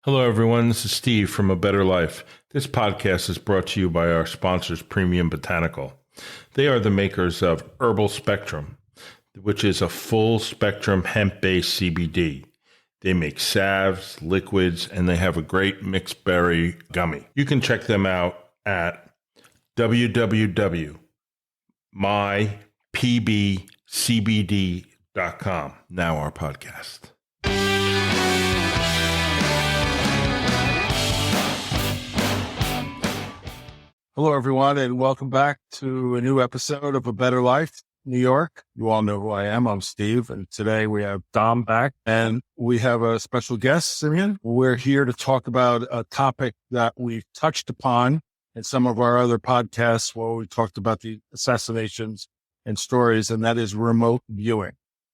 Hello, everyone. This is Steve from A Better Life. This podcast is brought to you by our sponsors, Premium Botanical. They are the makers of Herbal Spectrum, which is a full spectrum hemp-based CBD. They make salves, liquids, and they have a great mixed berry gummy. You can check them out at www.mypbcbd.com. Now our podcast. Hello, everyone, and welcome back to a new episode of A Better Life, New York. You all know who I am. I'm Steve, and today we have Dom back, and we have a special guest, Simeon. We're here to talk about a topic that we've touched upon in some of our other podcasts where we talked about the assassinations and stories, and that is remote viewing.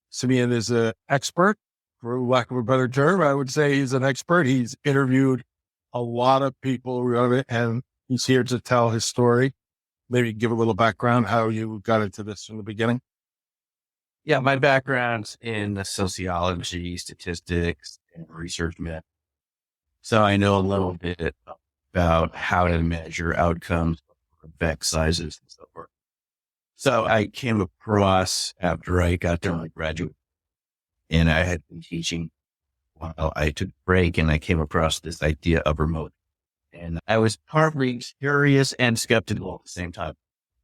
Simeon is an expert, for lack of a better term. I would say he's an expert. He's interviewed a lot of people around it, and he's here to tell his story. Maybe give a little background, how you got into this from the beginning. Yeah, my background's in sociology, statistics, and research methods. So I know a little bit about how to measure outcomes, effect sizes, and so forth. So I came across, after I got done with graduate, and I had been teaching while I took a break, and I came across this idea of remote. And I was partly curious and skeptical at the same time.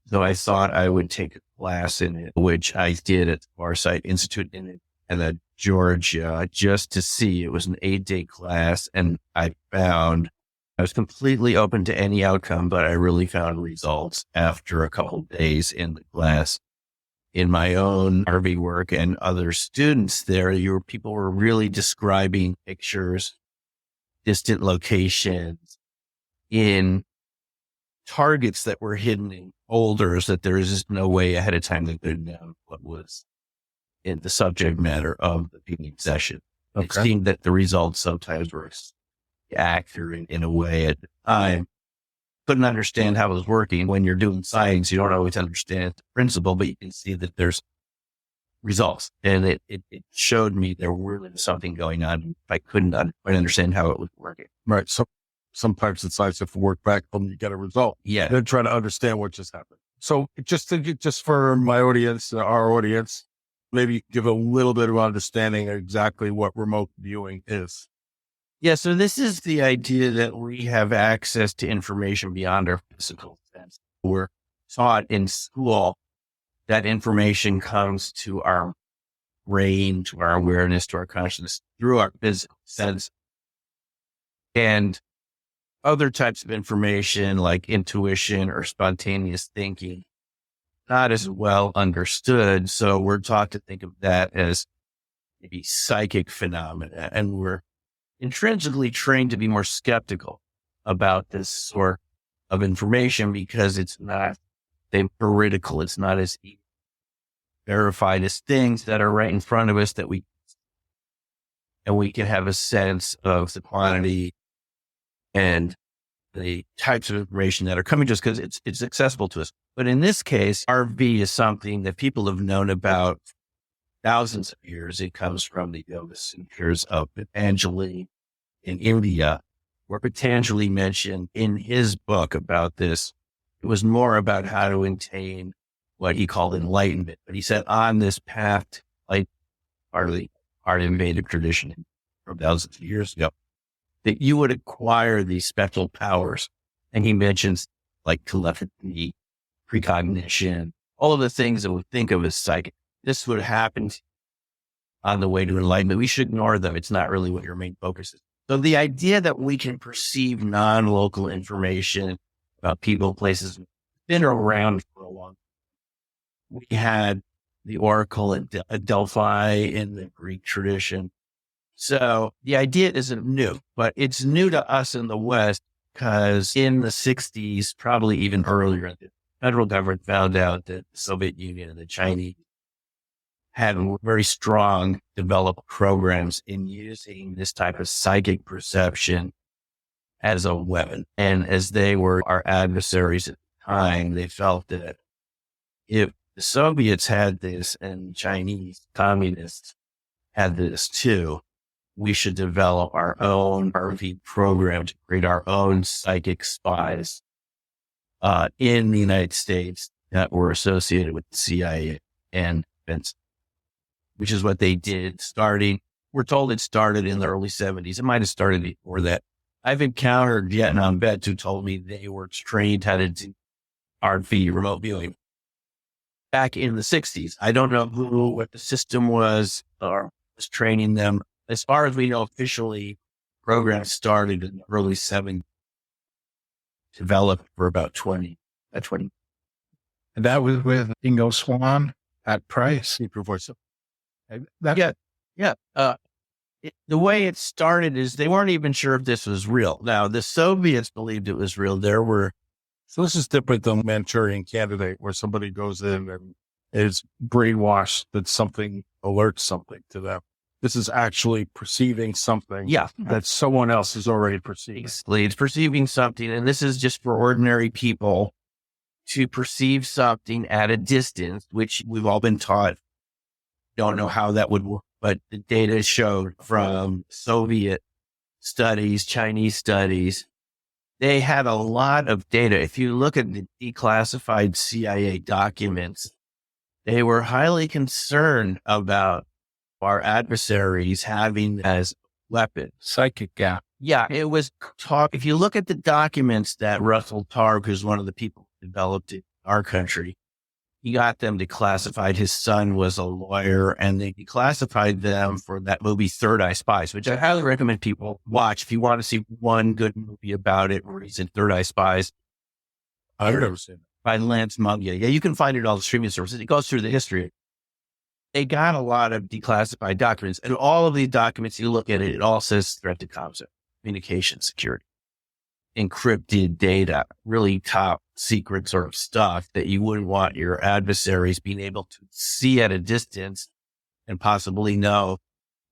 So I thought I would take a class in it, which I did at the Farsight Institute in Georgia, just to see. It was an 8-day class, and I found I was completely open to any outcome, but I really found results after a couple of days in the class. In my own RV work and other students there, people were really describing pictures, distant locations, in targets that were hidden in folders that there is just no way ahead of time that they'd know what was in the subject matter of the viewing session. Okay. It seemed that the results sometimes were accurate in a way at the time. Couldn't understand how it was working. When you're doing science, you don't always understand the principle, but you can see that there's results. And it showed me there really was something going on. I couldn't quite understand how it was working. Right. So sometimes it's nice if you work back and you get a result. Yeah. Then try to understand what just happened. So just for my audience, our audience, maybe give a little bit of understanding of exactly what remote viewing is. Yeah. So this is the idea that we have access to information beyond our physical sense. We're taught in school that information comes to our brain, to our awareness, to our consciousness through our physical sense. And other types of information like intuition or spontaneous thinking, not as well understood. So we're taught to think of that as maybe psychic phenomena. And we're intrinsically trained to be more skeptical about this sort of information because it's not empirical. It's not as verified as things that are right in front of us that we can have a sense of the quantity and the types of information that are coming to us because it's accessible to us. But in this case, RV is something that people have known about thousands of years. It comes from the Yoga Sutras of Patanjali in India, where Patanjali mentioned in his book about this. It was more about how to attain what he called enlightenment. But he said on this path, like part of the Vedic tradition from thousands of years ago, that you would acquire these special powers. And he mentions like telepathy, precognition, all of the things that we think of as psychic. This would happen on the way to enlightenment. We should ignore them. It's not really what your main focus is. So the idea that we can perceive non-local information about people, places, has been around for a long time. We had the oracle at Delphi in the Greek tradition. So the idea isn't new, but it's new to us in the West because in the 60s, probably even earlier, the federal government found out that the Soviet Union and the Chinese had very strong developed programs in using this type of psychic perception as a weapon. And as they were our adversaries at the time, they felt that if the Soviets had this and Chinese communists had this too, we should develop our own RV program to create our own psychic spies in the United States that were associated with the CIA and defense, which is what they did we're told it started in the early 70s. It might have started before that. I've encountered Vietnam vets who told me they were trained how to do RV, remote viewing, back in the 60s. I don't know what the system was or was training them. As far as we know, officially, programs started in the early 70s, developed for about 20. And that was with Ingo Swann at Price. Yeah. The way it started is they weren't even sure if this was real. Now, the Soviets believed it was real. So this is different than Manchurian Candidate, where somebody goes in and is brainwashed that something alerts something to them. This is actually perceiving something that someone else is already perceiving. Basically, it's perceiving something, and this is just for ordinary people to perceive something at a distance, which we've all been taught. Don't know how that would work, but the data showed from Soviet studies, Chinese studies, they had a lot of data. If you look at the declassified CIA documents, they were highly concerned about our adversaries having as weapon. Psychic gap. Yeah, it was talk. If you look at the documents that Russell Targ, who's one of the people who developed it in our country, he got them declassified. His son was a lawyer, and they declassified them for that movie Third Eye Spies, which I highly recommend people watch if you want to see one good movie about it, where he's in Third Eye Spies. I've never seen it. By Lance Muglia. Yeah, you can find it on all the streaming services. It goes through the history. They got a lot of declassified documents, and all of these documents, you look at it, it all says threat to communication security, encrypted data, really top secret sort of stuff that you wouldn't want your adversaries being able to see at a distance and possibly know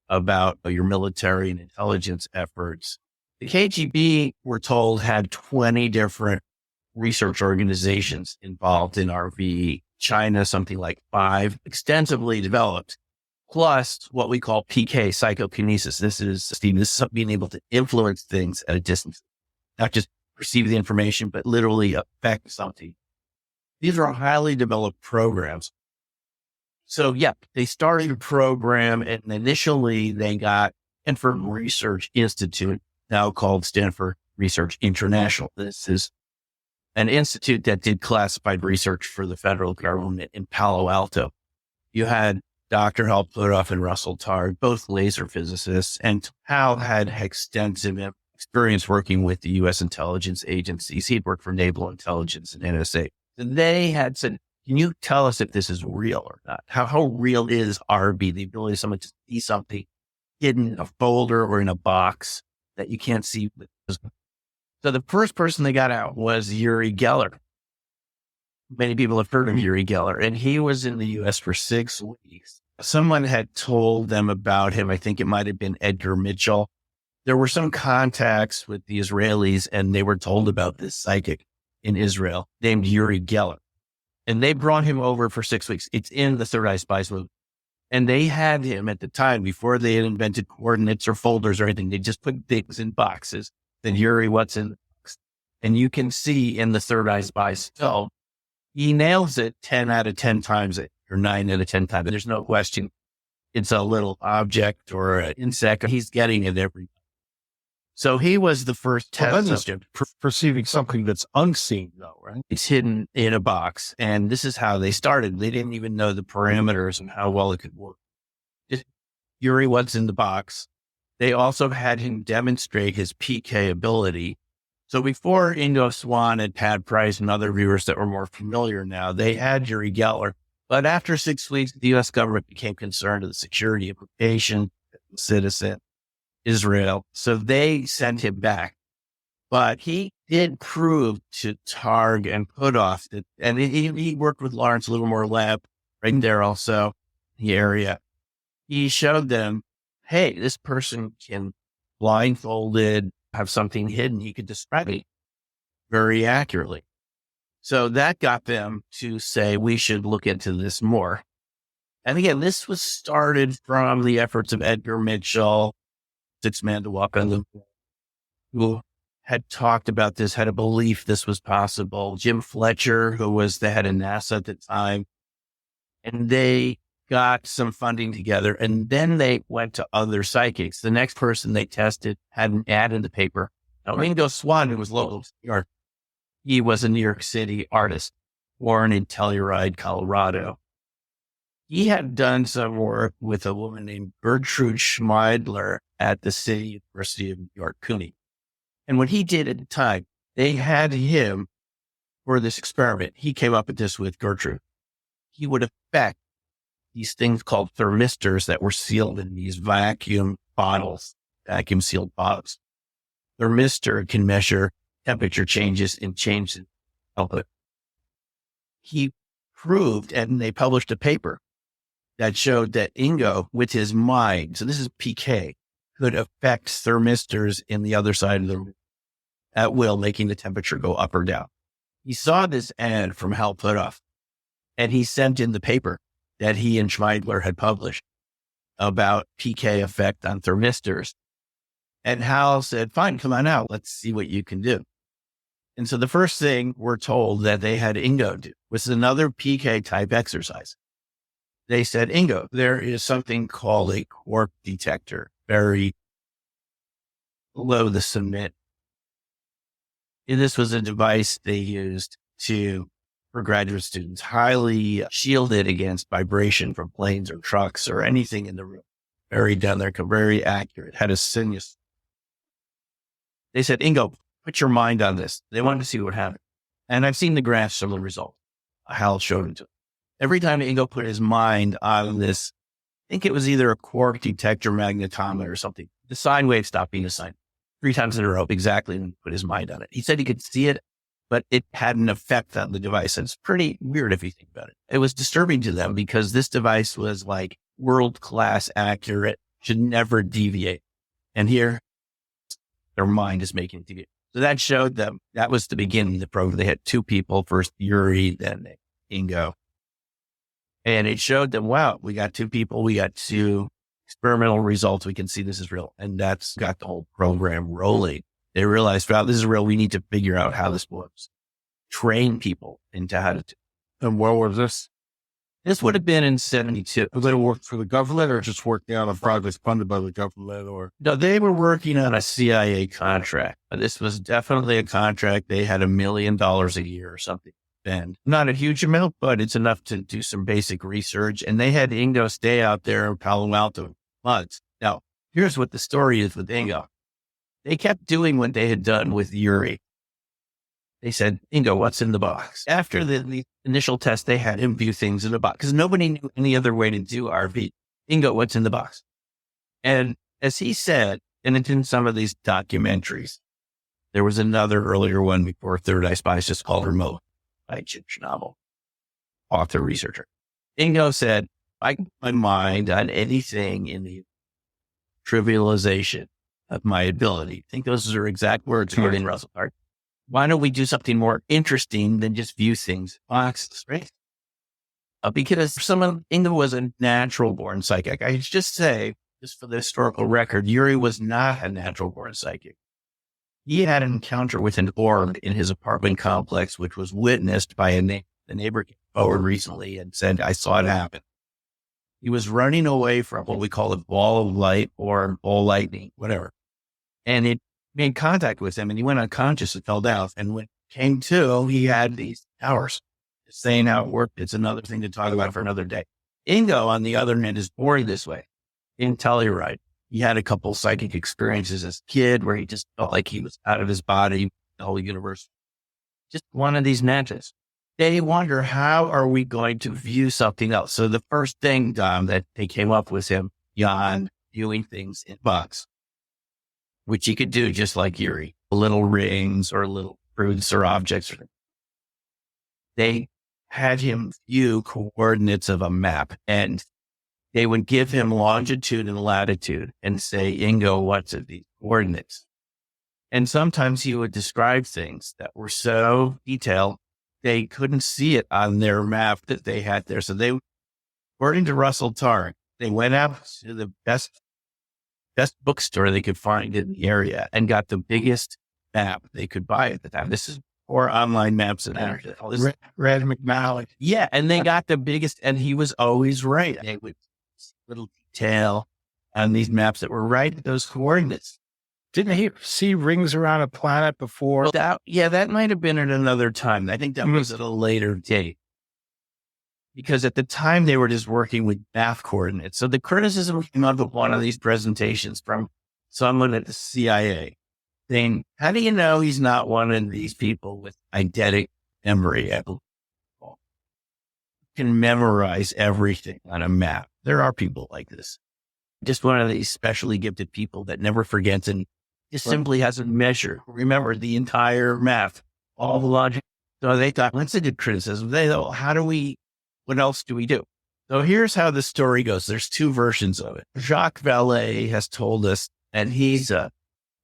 about your military and intelligence efforts. The KGB, we're told, had 20 different research organizations involved in RV. China, something like 5, extensively developed, plus what we call PK, psychokinesis. This is being able to influence things at a distance, not just perceive the information, but literally affect something. These are highly developed programs. So yeah, they started a program, and initially they got Stanford Research Institute, now called Stanford Research International. This is an institute that did classified research for the federal government in Palo Alto. You had Dr. Hal Puthoff and Russell Targ, both laser physicists, and Hal had extensive experience working with the U.S. intelligence agencies. He'd worked for Naval Intelligence and NSA. And they had said, can you tell us if this is real or not? How real is RB, the ability of someone to see something hidden in a folder or in a box that you can't see? So the first person they got out was Yuri Geller. Many people have heard of Yuri Geller, and he was in the U.S. for 6 weeks. Someone had told them about him. I think it might have been Edgar Mitchell. There were some contacts with the Israelis, and they were told about this psychic in Israel named Yuri Geller. And they brought him over for 6 weeks. It's in the Third Eye Spies movie. And they had him at the time, before they had invented coordinates or folders or anything. They just put things in boxes. Then Yuri, what's in the box? And you can see in the Third Eye Spies film, he nails it 10 out of 10 times, or 9 out of 10 times. There's no question. It's a little object or an insect. He's getting it every time. So he was the first test subject. Perceiving something that's unseen, though, right? It's hidden in a box. And this is how they started. They didn't even know the parameters and how well it could work. Just Yuri, what's in the box? They also had him demonstrate his PK ability. So before Ingo, Swann and Pat Price and other viewers that were more familiar now, they had Yuri Geller. But after 6 weeks, the U.S. government became concerned with the security implication, citizen, Israel. So they sent him back. But he did prove to Targ and Puthoff that, and he worked with Lawrence Littlemore Lab right there also, the area. He showed them, hey, this person can blindfolded, have something hidden. He could describe it very accurately. So that got them to say, we should look into this more. And again, this was started from the efforts of Edgar Mitchell, sixth man to walk on the moon, who had talked about this, had a belief this was possible. Jim Fletcher, who was the head of NASA at the time, and they got some funding together, and then they went to other psychics. The next person they tested had an ad in the paper. Now, Ingo Swann, who was local to New York, he was a New York City artist, born in Telluride, Colorado. He had done some work with a woman named Gertrude Schmeidler at the City University of New York, CUNY. And what he did at the time, they had him for this experiment. He came up with this with Gertrude. He would affect these things called thermistors that were sealed in these vacuum sealed bottles. Thermistor can measure temperature changes and change in output. He proved, and they published a paper that showed that Ingo, with his mind, so this is PK, could affect thermistors in the other side of the room at will, making the temperature go up or down. He saw this ad from Hal Puthoff, and he sent in the paper that he and Schmeidler had published about PK effect on thermistors. And Hal said, fine, come on out. Let's see what you can do. And so the first thing we're told that they had Ingo do was another PK type exercise. They said, Ingo, there is something called a quark detector, very below the cement. And this was a device they used for graduate students, highly shielded against vibration from planes or trucks or anything in the room. Very down there, very accurate, had a sinus. They said, Ingo, put your mind on this. They wanted to see what happened. And I've seen the graphs of the result. Hal showed it to him. Every time Ingo put his mind on this, I think it was either a quark detector magnetometer or something, the sine wave stopped being a sine. 3 times in a row, exactly, and put his mind on it. He said he could see it, but it had an effect on the device. And it's pretty weird if you think about it. It was disturbing to them because this device was like world-class accurate, should never deviate. And here, their mind is making it deviate. So that showed them, that was the beginning of the program. They had 2 people, first Yuri, then Ingo. And it showed them, wow, we got 2 people, we got 2 experimental results. We can see this is real. And that's got the whole program rolling. They realized, wow, this is real. We need to figure out how this works. Train people into how to do it. And what was this? This would have been in 72. Did they work for the government or just working on a project funded by the government? Or No, they were working on a CIA contract. This was definitely a contract. They had $1 million a year or something. And not a huge amount, but it's enough to do some basic research. And they had Ingo stay out there in Palo Alto months. Now, here's what the story is with Ingo. They kept doing what they had done with Yuri. They said, Ingo, what's in the box? After the initial test, they had him view things in the box because nobody knew any other way to do RV. Ingo, what's in the box? And as he said, and it's in some of these documentaries, there was another earlier one before Third Eye Spies just called Remote, by Egyptian novel, author, researcher. Ingo said, I can put my mind on anything in the trivialization of my ability. I think those are exact words according to Russell Clark. Why don't we do something more interesting than just view things in boxes, right? Because Ingo was a natural born psychic. I just say, just for the historical record, Yuri was not a natural born psychic. He had an encounter with an orb in his apartment complex, which was witnessed by a neighbor. The neighbor came forward recently and said, I saw it happen. He was running away from what we call a ball of light or ball lightning, whatever. And it made contact with him and he went unconscious and fell down. And when it came to, he had these powers. Saying how it worked, it's another thing to talk about for another day. Ingo, on the other hand, is born this way. In Telluride, he had a couple psychic experiences as a kid where he just felt like he was out of his body, the whole universe. Just one of these matches. They wonder, how are we going to view something else? So the first thing, Dom, that they came up with him beyond viewing things in box, which he could do just like Yuri, little rings or little fruits or objects. They had him view coordinates of a map and they would give him longitude and latitude and say, Ingo, what's of these coordinates? And sometimes he would describe things that were so detailed, they couldn't see it on their map that they had there. So they, according to Russell Targ, they went out to the best best bookstore they could find in the area and got the biggest map they could buy at the time. This is before online maps and internet. All this. Red McNally. Yeah. And they got the biggest, and he was always right. They would little detail on these maps that were right at those coordinates. Didn't he see rings around a planet before? Well, that might have been at another time. I think that was at a later date. Because at the time they were just working with math coordinates. So the criticism came out of one of these presentations from someone at the CIA saying, how do you know he's not one of these people with eidetic memory? Can memorize everything on a map. There are people like this. Just one of these specially gifted people that never forgets and just simply has a measure. Remember the entire map, all the logic. So they thought, that's a good criticism. They thought, what else do we do? So here's how the story goes. There's two versions of it. Jacques Vallée has told us, and he's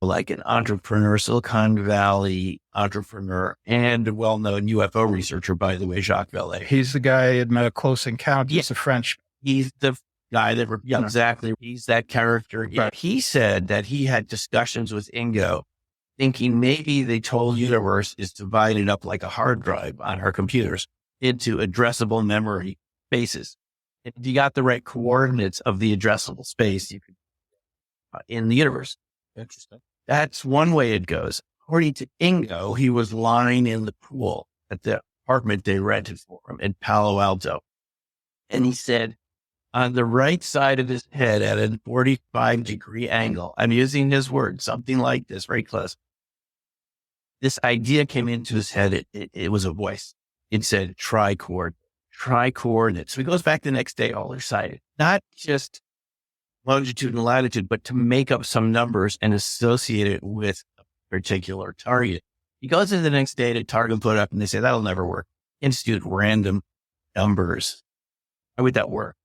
like an entrepreneur, Silicon Valley entrepreneur, and a well-known UFO researcher, by the way, Jacques Vallée. He's the guy at met a close encounter. He's a French. He's the guy that, exactly. He's that character. Right. He said that he had discussions with Ingo, thinking maybe the total universe is divided up like a hard drive on our computers into addressable memory spaces. If you got the right coordinates of the addressable space, you could in the universe. Interesting. That's one way it goes. According to Ingo, he was lying in the pool at the apartment they rented for him in Palo Alto. And he said, on the right side of his head at a 45-degree angle, I'm using his words, something like this, very close. This idea came into his head. It was a voice. It said, try coordinates. So he goes back the next day, all excited, not just longitude and latitude, but to make up some numbers and associate it with a particular target. He goes in the next day to target put up and they say, that'll never work. Institute random numbers. How would that work?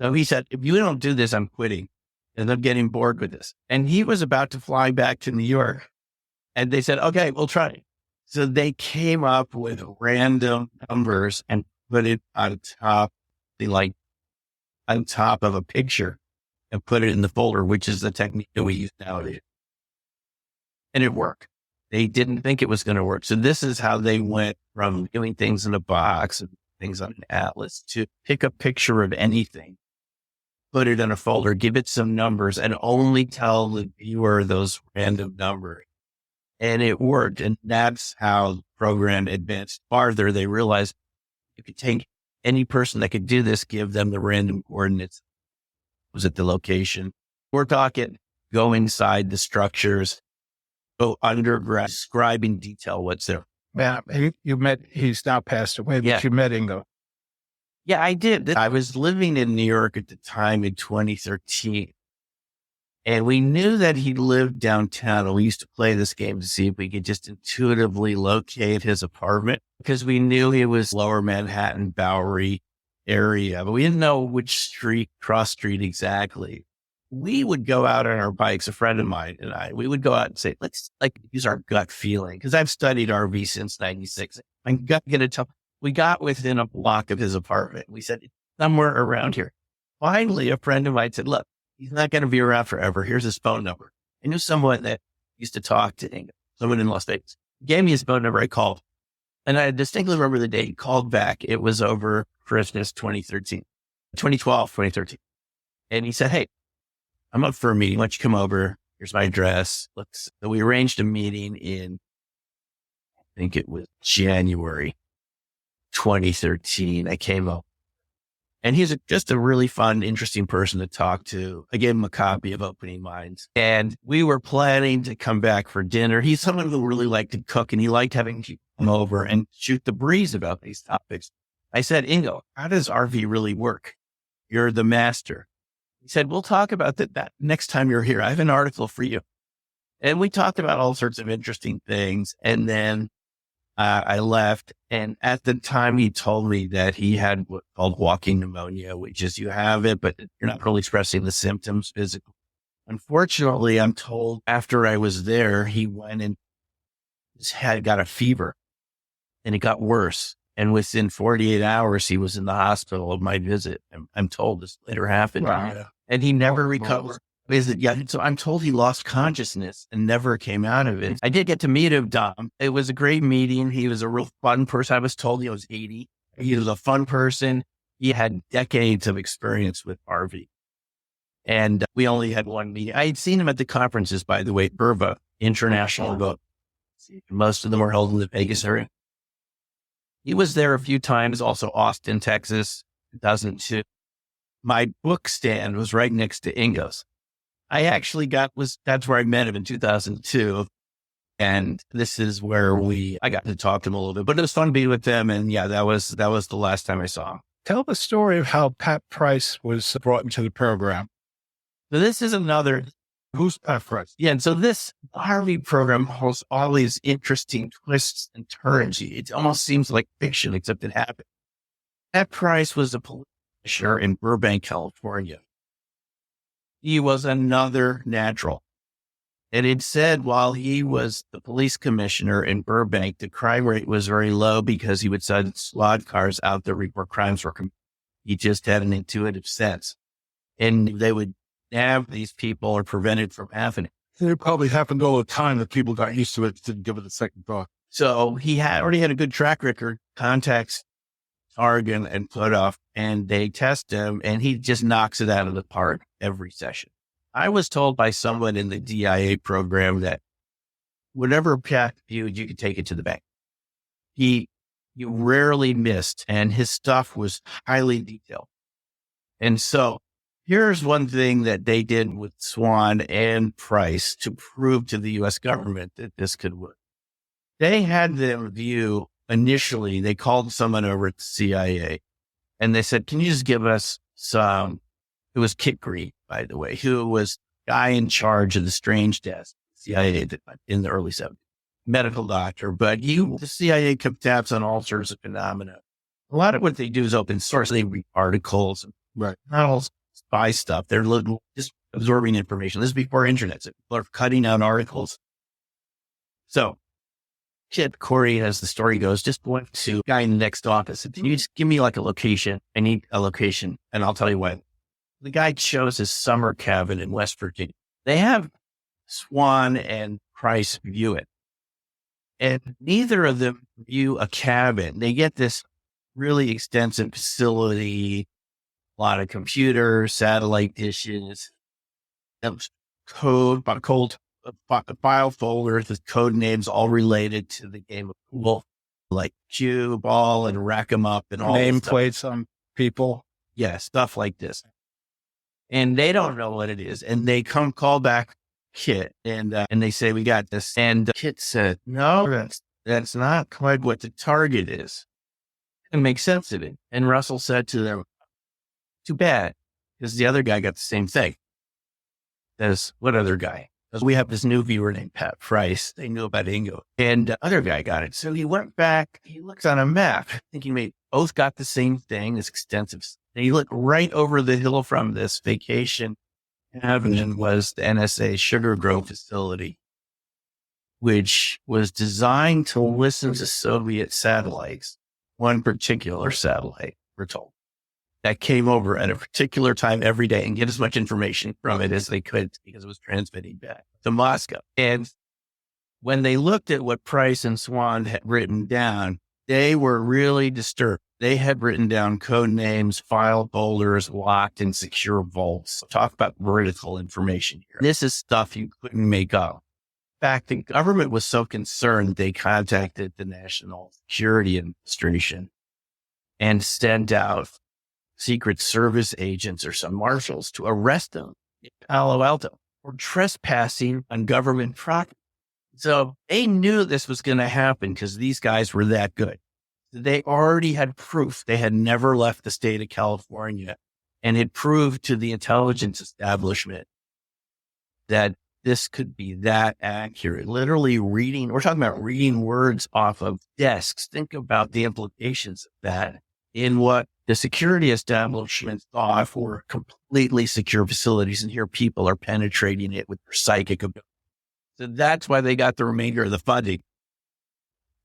So he said, if you don't do this, I'm quitting and I'm getting bored with this. And he was about to fly back to New York and they said, okay, we'll try it. So they came up with random numbers and put it on top of a picture and put it in the folder, which is the technique that we use nowadays. And it worked. They didn't think it was going to work. So this is how they went from doing things in a box and things on an atlas to pick a picture of anything, put it in a folder, give it some numbers, and only tell the viewer those random numbers. And it worked. And that's how the program advanced farther. They realized you could take any person that could do this, give them the random coordinates. Was at the location. We're talking go inside the structures, go underground, describe in detail what's there. Man, he's now passed away, but you met Ingo. Yeah, I did. I was living in New York at the time in 2013. And we knew that he lived downtown. And we used to play this game to see if we could just intuitively locate his apartment because we knew he was Lower Manhattan, Bowery area, but we didn't know which street, cross street exactly. We would go out on our bikes, a friend of mine and I, we would go out and say, let's use our gut feeling. Cause I've studied RV since 96. My gut gonna tell. We got within a block of his apartment. We said, somewhere around here. Finally, a friend of mine said, look, he's not going to be around forever. Here's his phone number. I knew someone that used to talk to Ingo, someone in Las Vegas. He gave me his phone number. I called. And I distinctly remember the day he called back. It was over Christmas 2013. And he said, hey, I'm up for a meeting. Why don't you come over? Here's my address. So we arranged a meeting in, I think it was January 2013. I came up. And he's just a really fun, interesting person to talk to. I gave him a copy of Opening Minds. And we were planning to come back for dinner. He's someone who really liked to cook and he liked having people come over and shoot the breeze about these topics. I said, Ingo, how does RV really work? You're the master. He said, we'll talk about that next time you're here. I have an article for you. And we talked about all sorts of interesting things. And then I left. And at the time, he told me that he had what's called walking pneumonia, which is you have it, but you're not really expressing the symptoms physically. Unfortunately, I'm told after I was there, he went and got a fever and it got worse. And within 48 hours, he was in the hospital of my visit. I'm told this later happened. Wow. And he never recovered. Is it? Yeah. So I'm told he lost consciousness and never came out of it. I did get to meet him, Dom. It was a great meeting. He was a real fun person. I was told he was 80. He was a fun person. He had decades of experience with RV. And we only had one meeting. I had seen him at the conferences, by the way, BURVA, International Book. Most of them were held in the Vegas area. He was there a few times, also Austin, Texas, 2002. My book stand was right next to Ingo's. I actually that's where I met him in 2002. And this is where I got to talk to him a little bit, but it was fun to be with them. And yeah, that was the last time I saw him. Tell the story of how Pat Price was brought into the program. So this is another. Who's Pat Price? Yeah. And so this Harvey program holds all these interesting twists and turns. It almost seems like fiction, except it happened. Pat Price was a police commissioner in Burbank, California. He was another natural. And it said while he was the police commissioner in Burbank, the crime rate was very low because he would send squad cars out there where crimes were committed. He just had an intuitive sense. And they would nab these people or prevent it from happening. It probably happened all the time that people got used to it, didn't give it a second thought. So he already had a good track record, contacts Targan and Putoff, and they test him, and he just knocks it out of the park every session. I was told by someone in the DIA program that whatever Pat viewed, you could take it to the bank. He rarely missed, and his stuff was highly detailed. And so here's one thing that they did with Swann and Price to prove to the U.S. government that this could work. They had them view initially, they called someone over at the CIA and they said, can you just give us some, it was Kit Green, by the way, who was guy in charge of the strange desk, CIA in the early 70s, medical doctor, but the CIA kept tabs on all sorts of phenomena. A lot of what they do is open source. They read articles, right? Not all spy stuff. They're just absorbing information. This is before internet. So people are cutting out articles. So Kit Corey, as the story goes, just went to guy in the next office. Can you just give me like a location? I need a location and I'll tell you when. The guy chose his summer cabin in West Virginia. They have Swann and Price view it. And neither of them view a cabin. They get this really extensive facility, a lot of computers, satellite dishes, file folders with code names all related to the game of pool, like cue, ball, and rack 'em up and all nameplates on people. Yeah, stuff like this. And they don't know what it is. And they call back Kit and they say, we got this. And Kit said, no, that's not quite what the target is. It makes sense of it. And Russell said to them, too bad, because the other guy got the same thing. As what other guy? Because we have this new viewer named Pat Price. They knew about Ingo. And the other guy got it. So he went back, he looks on a map, thinking they both got the same thing, this extensive. And he looked right over the hill from this vacation cabin was the NSA Sugar Grove facility, which was designed to listen to Soviet satellites. One particular satellite, we're told, that came over at a particular time every day and get as much information from it as they could because it was transmitting back to Moscow. And when they looked at what Price and Swann had written down, they were really disturbed. They had written down code names, file folders, locked and secure vaults. Talk about vertical information here. This is stuff you couldn't make up. In fact, the government was so concerned, they contacted the National Security Administration and sent out Secret Service agents or some marshals to arrest them in Palo Alto for trespassing on government property. So they knew this was going to happen because these guys were that good. They already had proof. They had never left the state of California and it proved to the intelligence establishment that this could be that accurate. Literally reading, we're talking about reading words off of desks. Think about the implications of that in what the security establishment thought were completely secure facilities. And here people are penetrating it with their psychic ability. So that's why they got the remainder of the funding.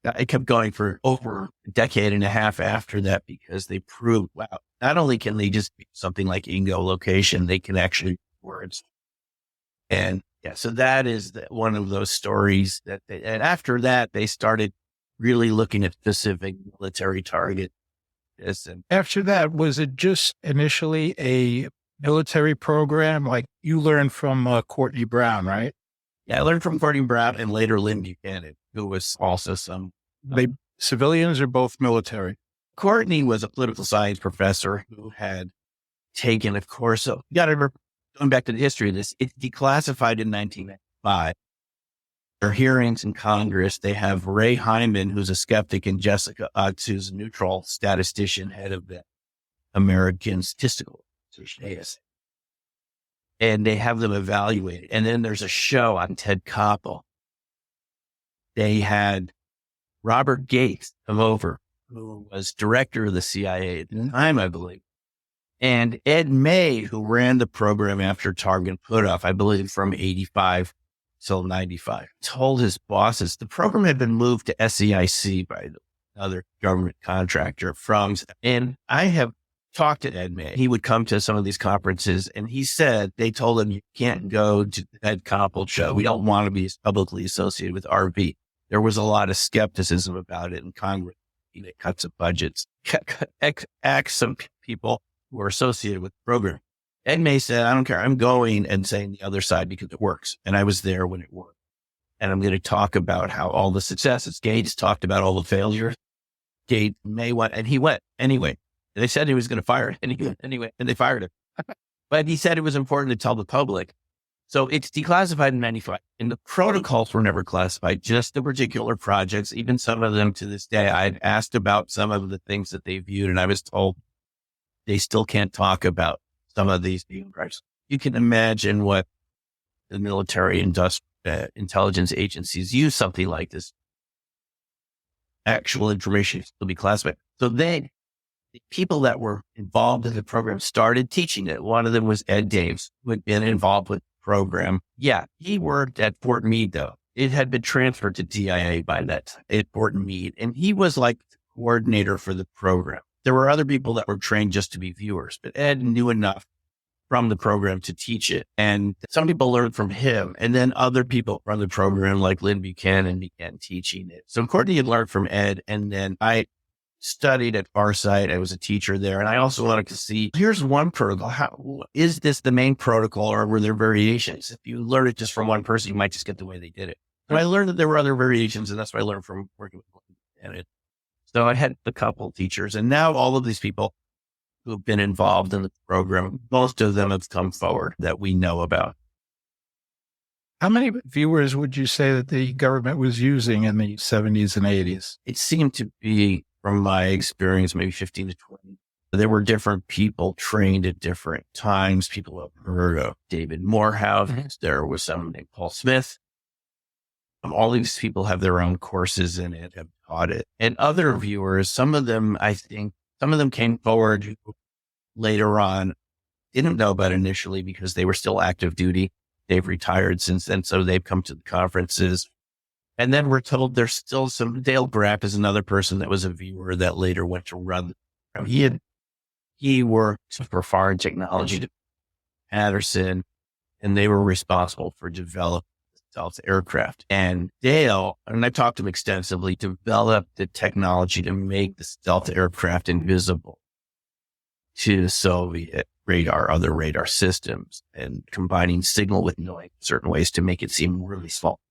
It kept going for over a decade and a half after that because they proved, wow, not only can they just be something like Ingo location, they can actually read words. And yeah, so that is one of those stories and after that, they started really looking at specific military targets. And After that, was it just initially a military program? Like you learned from Courtney Brown, right? yeah, I learned from Courtney Brown and later Lynn Buchanan, who was also They civilians or both military? Courtney was a political science professor who had taken a course. So going back to the history of this, it's declassified in 1995. There are hearings in Congress. They have Ray Hyman, who's a skeptic, and Jessica Utz, who's a neutral statistician, head of the American Statistical Association, ASA. And they have them evaluated. And then there's a show on Ted Koppel. They had Robert Gates come over, who was director of the CIA at the time, I believe. And Ed May, who ran the program after Target put off, I believe from 85 till 95, told his bosses the program had been moved to SEIC by another government contractor and I have talked to Ed May. He would come to some of these conferences and he said, they told him, you can't go to the Ted Koppel show. We don't want to be publicly associated with RV. There was a lot of skepticism about it in Congress. They cut some budgets, axed some people who were associated with the program. Ed May said, I don't care. I'm going and saying the other side because it works. And I was there when it worked. And I'm going to talk about how all the successes. Gates talked about all the failures. May went, and he went anyway. They said he was going to fire it, and he went anyway, and they fired him. But he said it was important to tell the public. So it's declassified in 95, and the protocols were never classified, just the particular projects. Even some of them to this day, I'd asked about some of the things that they viewed, and I was told they still can't talk about some of these projects. You can imagine what the military intelligence agencies use something like this. Actual information will be classified. So then the people that were involved in the program started teaching it. One of them was Ed Daves, who had been involved with the program. Yeah, he worked at Fort Meade, though. It had been transferred to DIA by that time at Fort Meade, and he was like the coordinator for the program. There were other people that were trained just to be viewers, but Ed knew enough from the program to teach it. And some people learned from him, and then other people from the program, like Lynn Buchanan, began teaching it. So Courtney had learned from Ed, and then I studied at Farsight. I was a teacher there, and I also wanted to see, here's one protocol. How, is this the main protocol, or were there variations? If you learn it just from one person, you might just get the way they did it. But I learned that there were other variations, and that's what I learned from working with Lynn Buchanan. So I had a couple of teachers, and now all of these people who have been involved in the program, most of them have come forward that we know about. How many viewers would you say that the government was using in the 70s and 80s? It seemed to be, from my experience, maybe 15 to 20. There were different people trained at different times. People have heard of David Morehouse. There was someone named Paul Smith. All these people have their own courses in it, have taught it. And other viewers, some of them came forward who later on didn't know about initially because they were still active duty. They've retired since then, so they've come to the conferences. And then we're told there's still some, Dale Graff is another person that was a viewer that later went to run. He worked for foreign technology to Patterson, and they were responsible for developing stealth aircraft. And Dale, and I talked to him extensively, developed the technology to make the stealth aircraft invisible to Soviet radar, other radar systems, and combining signal with noise in certain ways to make it seem really small.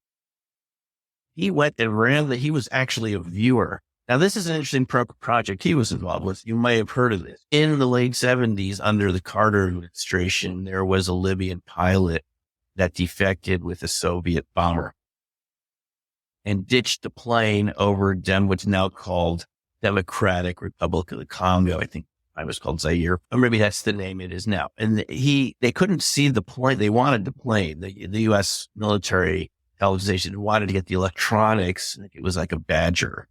He went and ran he was actually a viewer. Now, this is an interesting project he was involved with. You may have heard of this. In the late 70s, under the Carter administration, there was a Libyan pilot that defected with a Soviet bomber and ditched the plane over what's now called Democratic Republic of the Congo. I think it was called Zaire, or maybe that's the name it is now. And they couldn't see the plane. They wanted the plane. The U.S. military television wanted to get the electronics. I think it was like a Badger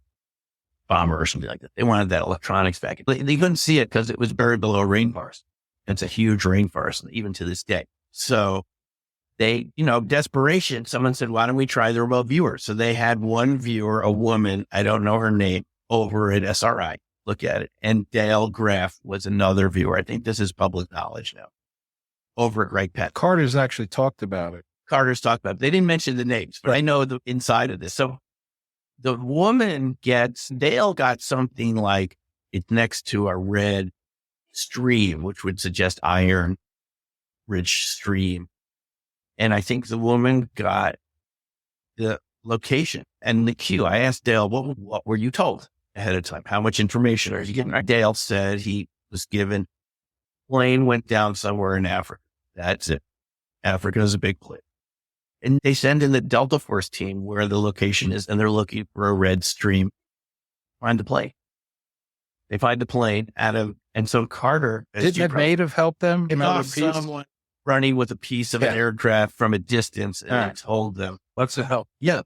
bomber or something like that. They wanted that electronics back. They couldn't see it because it was buried below a rainforest. It's a huge rainforest, even to this day. So they, desperation, someone said, why don't we try the remote viewer? So they had one viewer, a woman, I don't know her name, over at SRI, look at it. And Dale Graff was another viewer. I think this is public knowledge now. Over at Wright Pat. Carter's actually talked about it. Carter's talked about. They didn't mention the names, but I know the inside of this. So the woman Dale got something like it's next to a red stream, which would suggest iron rich stream. And I think the woman got the location and the cue. I asked Dale, what were you told ahead of time? How much information are you getting? Dale said he was given plane went down somewhere in Africa. That's it. Africa is a big place. And they send in the Delta Force team where the location is, and they're looking for a red stream. Find the plane. They find the plane, Adam. And so Carter, Didn't a native help them? someone running with a piece of an aircraft from a distance, and I told them, Let's help. yeah.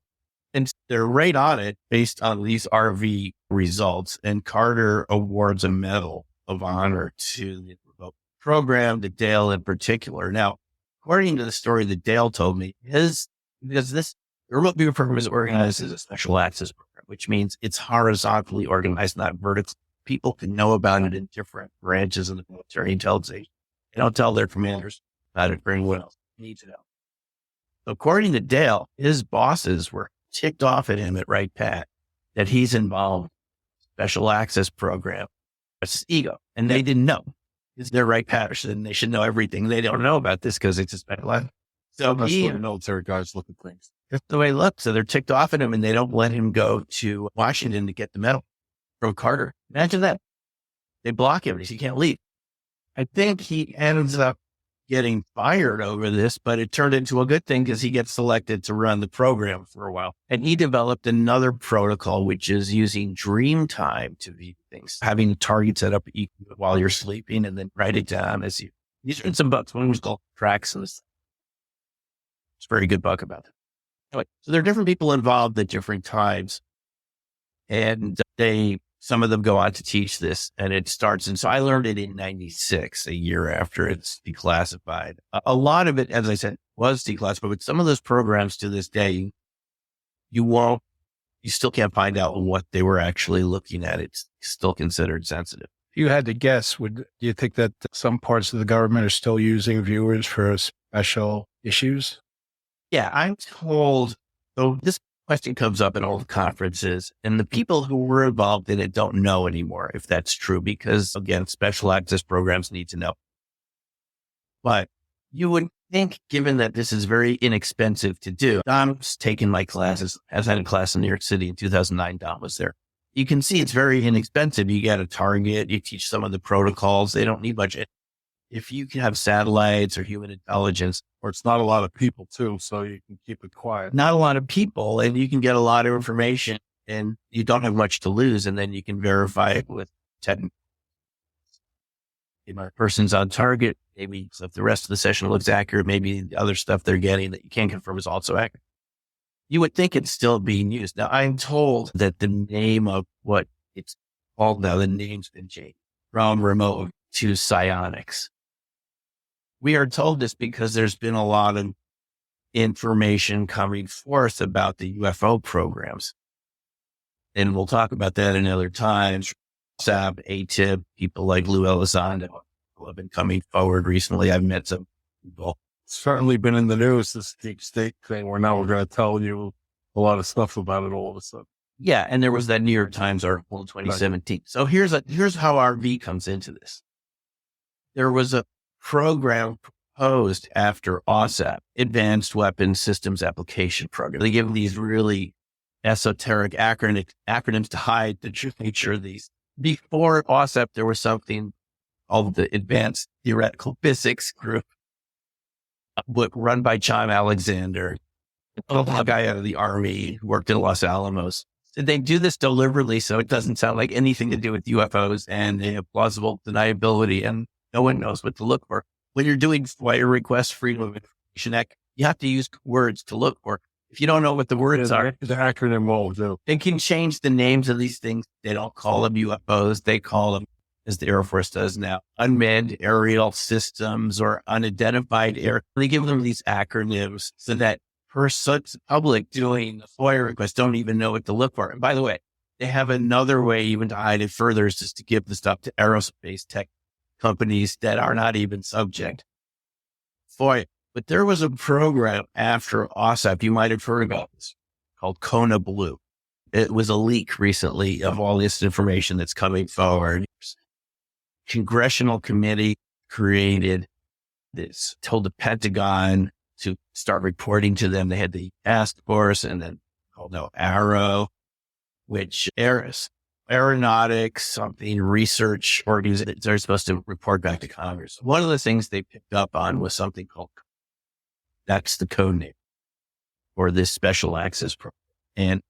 And they're right on it based on these RV results. And Carter awards a medal of honor to the program, to Dale in particular. Now, according to the story that Dale told me, because this remote viewer program is organized as a special access program, which means it's horizontally organized, not vertically. People can know about it in different branches of the military intelligence. They don't tell their commanders about it for anyone else needs to know. So according to Dale, his bosses were ticked off at him at Right Pat that he's involved in a special access program. It's ego. And they didn't know. They're Right Patterson. They should know everything. They don't know about this because it's a special access. So That's the military guys look at things. That's the way it looks. So they're ticked off at him and they don't let him go to Washington to get the medal from Carter. Imagine that. They block him. He can't leave. I think he ends up getting fired over this, but it turned into a good thing because he gets selected to run the program for a while. And he developed another protocol, which is using dream time to view things, having a target set up while you're sleeping and then write it down as you. These are some books. One was called Tracks. It's a very good book about it. Anyway, so there are different people involved at different times. And some of them go on to teach this, and it starts. And so I learned it in 96, a year after it's declassified. A lot of it, as I said, was declassified, but some of those programs to this day, you still can't find out what they were actually looking at. It's still considered sensitive. If you had to guess, do you think that some parts of the government are still using viewers for special issues? Yeah, I'm told. So this question comes up at all the conferences, and the people who were involved in it don't know anymore if that's true, because again, special access programs need to know. But you would think, given that this is very inexpensive to do, Dom's taken my classes. I had a class in New York City in 2009. Dom was there. You can see it's very inexpensive. You get a target, you teach some of the protocols. They don't need much. If you can have satellites or human intelligence, Or it's not a lot of people too, so you can keep it quiet. not a lot of people, and you can get a lot of information and you don't have much to lose. And then you can verify it with technical. If a person's on target, maybe if the rest of the session looks accurate, maybe the other stuff they're getting that you can't confirm is also accurate. You would think it's still being used. Now, I'm told that the name of what it's called now, the name's been changed from remote to psionics. We are told this because there's been a lot of information coming forth about the UFO programs. And we'll talk about that in other times. SAB, ATIB, people like Lou Elizondo who have been coming forward recently. I've met some people. It's certainly been in the news, this deep state thing, where now we're going to tell you a lot of stuff about it all of a sudden. Yeah. And there was that New York Times article in 2017. Right. So here's how RV comes into this. There was a program proposed after OSAP, Advanced Weapons Systems Application Program. They give these really esoteric acronyms to hide the true nature of these. Before OSAP, there was something called the Advanced Theoretical Physics Group, run by John Alexander, a guy out of the Army who worked in Los Alamos. Did they do this deliberately so it doesn't sound like anything to do with UFOs and they have plausible deniability, and no one knows what to look for? When you're doing FOIA requests, Freedom of Information Act, you have to use words to look for. If you don't know what the words are, the acronym won't do. They can change the names of these things. They don't call them UFOs. They call them, as the Air Force does now, unmanned aerial systems or unidentified air. They give them these acronyms so that the public doing the FOIA request don't even know what to look for. And by the way, they have another way even to hide it further, is just to give the stuff to aerospace tech companies that are not even subject FOIA. But there was a program after OSAP, you might have heard about this, called Kona Blue. It was a leak recently of all this information that's coming forward. Congressional committee created this, told the Pentagon to start reporting to them. They had the task force and then called Arrow, which aeronautics, something research organization. They're supposed to report back to Congress. One of the things they picked up on was something called, that's the code name for this special access program. And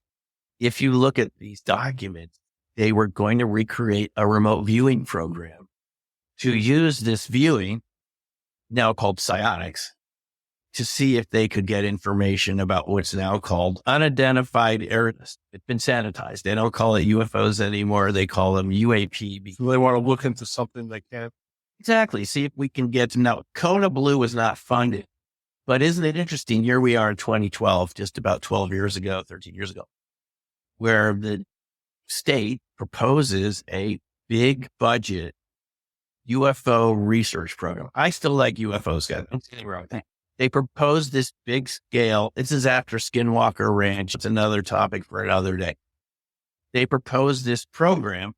if you look at these documents, they were going to recreate a remote viewing program to use this viewing, now called psionics, to see if they could get information about what's now called unidentified aerials. It's been sanitized. They don't call it UFOs anymore. They call them UAP. So they want to look into something they can't. Exactly. See if we can get to know. Kona Blue was not funded, but isn't it interesting? Here we are in 2012, just about 12 years ago, 13 years ago, where the state proposes a big budget UFO research program. I still like UFOs, guys. Don't get me wrong. They proposed this big scale. This is after Skinwalker Ranch. It's another topic for another day. They proposed this program.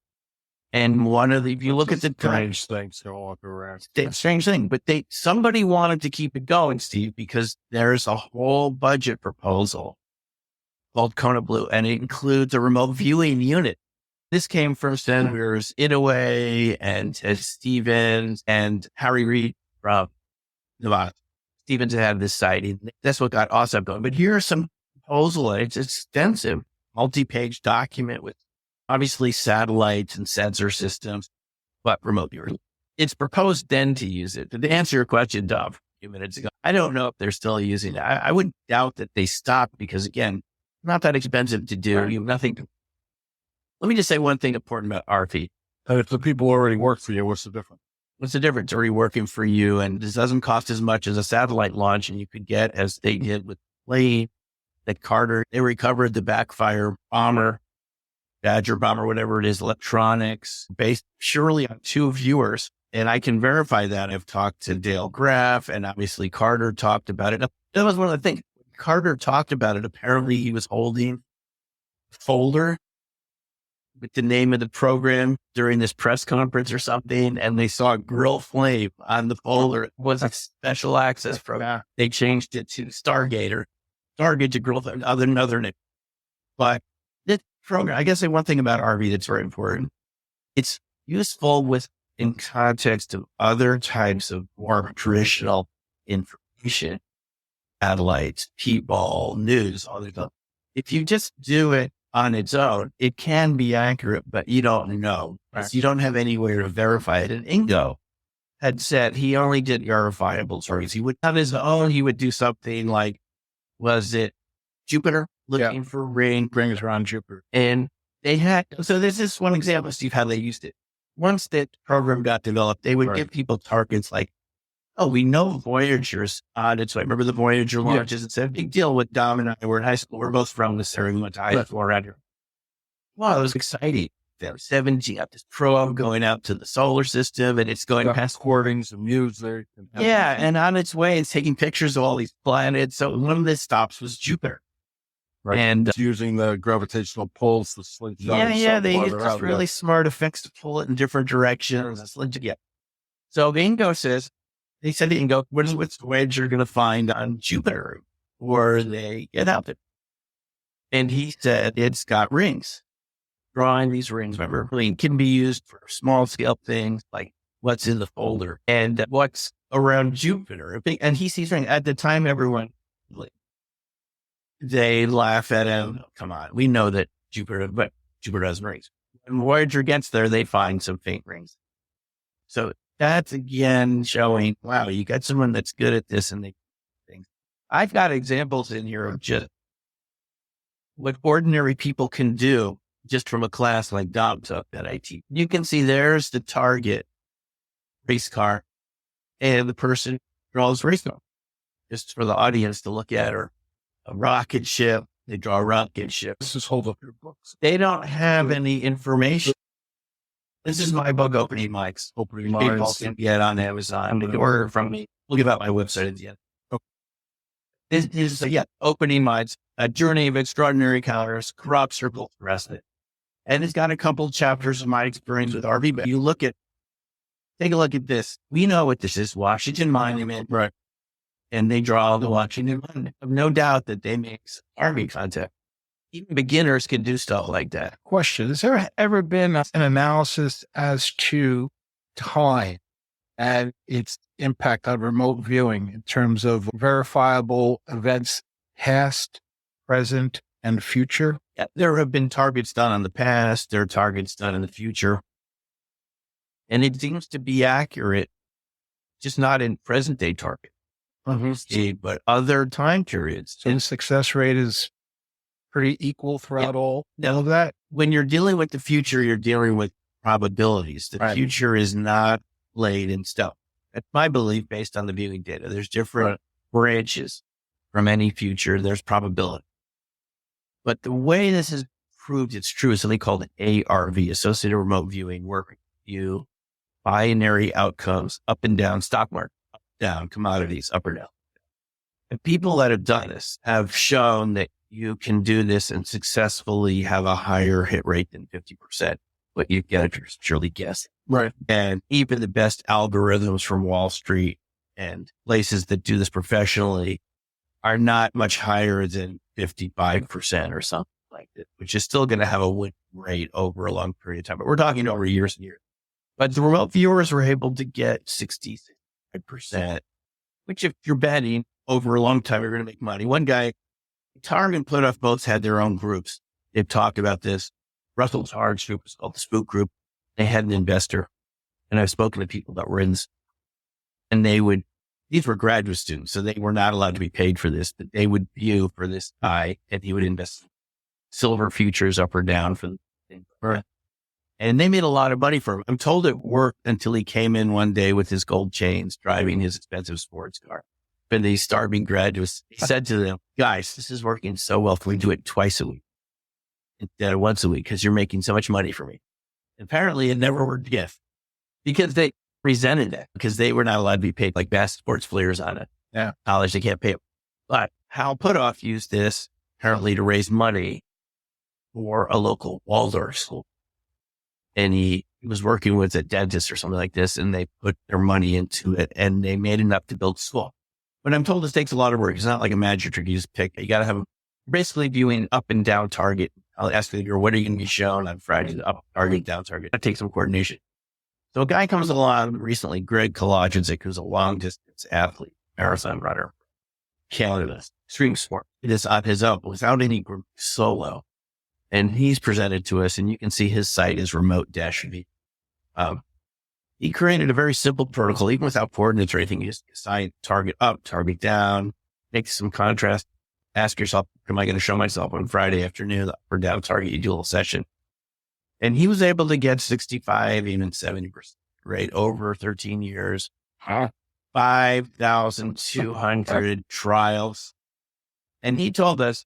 And if you look at the strange things to walk around. Strange thing, but somebody wanted to keep it going, Steve, because there's a whole budget proposal called Kona Blue, and it includes a remote viewing unit. This came from Senators Inouye and Ted Stevens and Harry Reid from Nevada. Stevens had this sighting. That's what got OSAP going. But here's some proposal. It's extensive, multi-page document with obviously satellites and sensor systems, but remote viewers. It's proposed then to use it. To answer your question, Dov, a few minutes ago, I don't know if they're still using it. I would doubt that they stopped because, again, not that expensive to do. You have nothing to. Let me just say one thing important about RP. If the people already work for you, what's the difference? What's the difference? Already working for you, and this doesn't cost as much as a satellite launch, and you could get, as they did with plane that Carter, they recovered the backfire bomber, Badger bomber, whatever it is, electronics, based surely on 2 viewers. And I can verify that. I've talked to Dale Graff, and obviously Carter talked about it. That was one of the things. Carter talked about it. Apparently he was holding a folder with the name of the program during this press conference or something, and they saw Grill Flame on the folder. It was a special access program. They changed it to Stargate to Grill Flame, another name. But this program, I guess one thing about RV that's very important, it's useful in context of other types of more traditional information, satellites, people, news, all that stuff. If you just do it on its own, it can be accurate, but you don't know. Right. You don't have anywhere to verify it. And Ingo had said he only did verifiable stories. He would, on his own, he would do something like, was it Jupiter looking for rings around Jupiter? And they had, so this is one example, Steve, how they used it. Once that program got developed, they would give people targets like, oh, we know Voyager's on its way. Remember the Voyager launches? It's a big deal with Dom and I were in high school. We're both from this area. We went to high school around here. Wow, it was exciting. There was 7G up this probe going out to the solar system, and it's going past recordings of music. And on its way, it's taking pictures of all these planets. So one of the stops was Jupiter. Right. And it's using the gravitational pulls, the slingshot. They used this really smart effects to pull it in different directions. So Ingo says, they said to Ingo, what's Voyager going to find on Jupiter before they get out there? And he said, it's got rings. Drawing these rings, remember, can be used for small scale things like what's in the folder and what's around Jupiter. And he sees rings. At the time, everyone, they laugh at him. Come on, we know that Jupiter has rings. When Voyager gets there, they find some faint rings. So that's again showing, wow, you got someone that's good at this and they things. I've got examples in here of just what ordinary people can do just from a class like Dom took that I teach. You can see there's the target race car and the person draws race car just for the audience to look at, or a rocket ship. They draw a rocket ship. Let's just hold up your books. They don't have any information. This is my book, Opening Mics. Opening Mics. People can get on Amazon. They can order from me. We'll give out my website at the end. Okay. This is, opening minds, a journey of extraordinary encounters, corrupt circles, rested. And it's got a couple chapters of my experience with RV, but take a look at this. We know what this is, Washington Monument. Right. And they draw the Washington Monument. I have no doubt that they make some RV content. Even beginners can do stuff like that. Question: has there ever been an analysis as to time and its impact on remote viewing in terms of verifiable events, past, present, and future? Yeah, there have been targets done in the past. There are targets done in the future. And it seems to be accurate, just not in present day target, but other time periods. And success rate is pretty equal throughout all of that. When you're dealing with the future, you're dealing with probabilities. The future is not laid in stone. That's my belief based on the viewing data. There's different branches from any future. There's probability. But the way this is proved it's true is something called ARV, associated remote viewing, where you binary outcomes, up and down, stock market, up, down, commodities, up or down. And people that have done this have shown that you can do this and successfully have a higher hit rate than 50%, but you get it surely guess. Right. And even the best algorithms from Wall Street and places that do this professionally are not much higher than 55% or something like that, which is still going to have a win rate over a long period of time. But we're talking over years and years. But the remote viewers were able to get 65%, which if you're betting over a long time, you're going to make money. One guy, Targ and Plutoff both had their own groups. They've talked about this. Russell Targ's group was called the Spook Group. They had an investor. And I've spoken to people that were in this. And these were graduate students, so they were not allowed to be paid for this, but they would view for this guy, and he would invest silver futures up or down for the thing. Right. And they made a lot of money for him. I'm told it worked until he came in one day with his gold chains, driving his expensive sports car. But these starving graduates, he said to them, guys, this is working so well. Can we do it twice a week instead of once a week? Because you're making so much money for me. And apparently it never worked again because they resented it because they were not allowed to be paid like best sports players on it. Yeah. College, they can't pay them. But Hal Puthoff used this apparently to raise money for a local Waldorf school. And he was working with a dentist or something like this, and they put their money into it and they made enough to build a school. But I'm told this takes a lot of work. It's not like a magic trick. You just pick, you got to have basically viewing up and down target. I'll ask the viewer, what are you going to be shown on Friday? Up target, down target. That takes some coordination. So a guy comes along recently, Greg Kolajincic, who's a long distance athlete, marathon runner, Canada, extreme sport. It is on his own without any group, solo. And he's presented to us, and you can see his site is remote-v. He created a very simple protocol, even without coordinates or anything. You just assign target up, target down, make some contrast. Ask yourself, am I going to show myself on Friday afternoon up or down target? You do a little session. And he was able to get 65, even 70% rate over 13 years, 5,200 trials. And he told us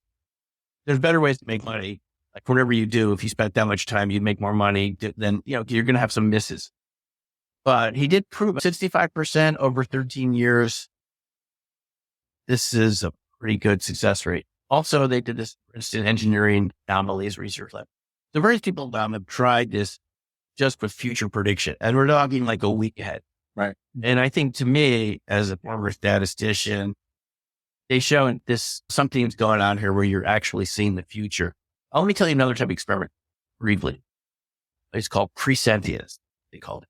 there's better ways to make money. Like whatever you do, if you spent that much time, you'd make more money than, you're going to have some misses. But he did prove 65% over 13 years. This is a pretty good success rate. Also, they did this, for instance, engineering anomalies research lab. So various people have tried this just with future prediction. And we're talking like a week ahead. Right. And I think to me, as a former statistician, they show this, something's going on here where you're actually seeing the future. Let me tell you another type of experiment briefly. It's called presentience, they called it.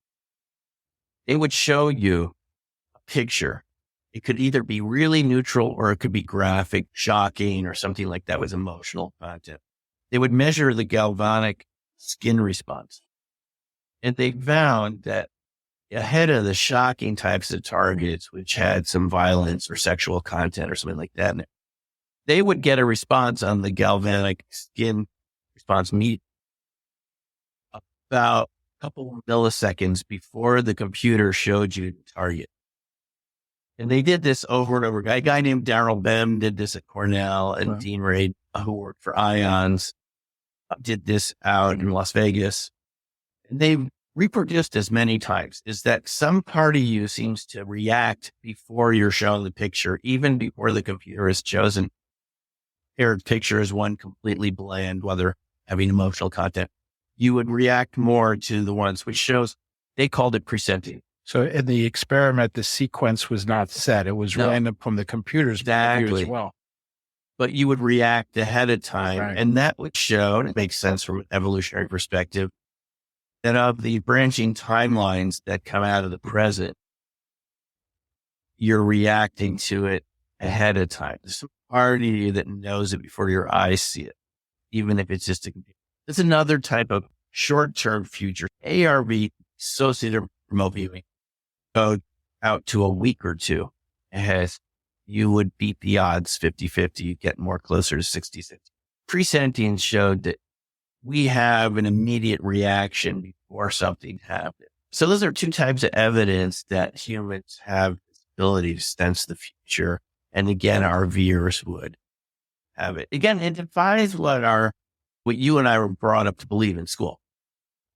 It would show you a picture. It could either be really neutral or it could be graphic, shocking, or something like that with emotional content. They would measure the galvanic skin response. And they found that ahead of the shocking types of targets, which had some violence or sexual content or something like that in it, they would get a response on the galvanic skin response meet about a couple of milliseconds before the computer showed you the target. And they did this over and over. A guy named Darrell Bem did this at Cornell, and Dean Raid, who worked for Ions, did this out in Las Vegas. And they reproduced as many times, is that some part of you seems to react before you're shown the picture, even before the computer has chosen paired picture as one completely bland, whether having emotional content. You would react more to the ones which shows, they called it presenting. So in the experiment, the sequence was not set. It was random from the computer's point of view Exactly. as well. But you would react ahead of time. Right. And that would show, and it makes sense from an evolutionary perspective, that of the branching timelines that come out of the present, you're reacting to it ahead of time. There's some part of you that knows it before your eyes see it, even if it's just a computer. It's another type of short-term future. ARV, associated remote viewing, go out to a week or two ahead. You would beat the odds 50-50, you get more closer to 60-60. Presentient showed that we have an immediate reaction before something happens. So those are two types of evidence that humans have the ability to sense the future. And again, our viewers would have it. Again, it defies what you and I were brought up to believe in school,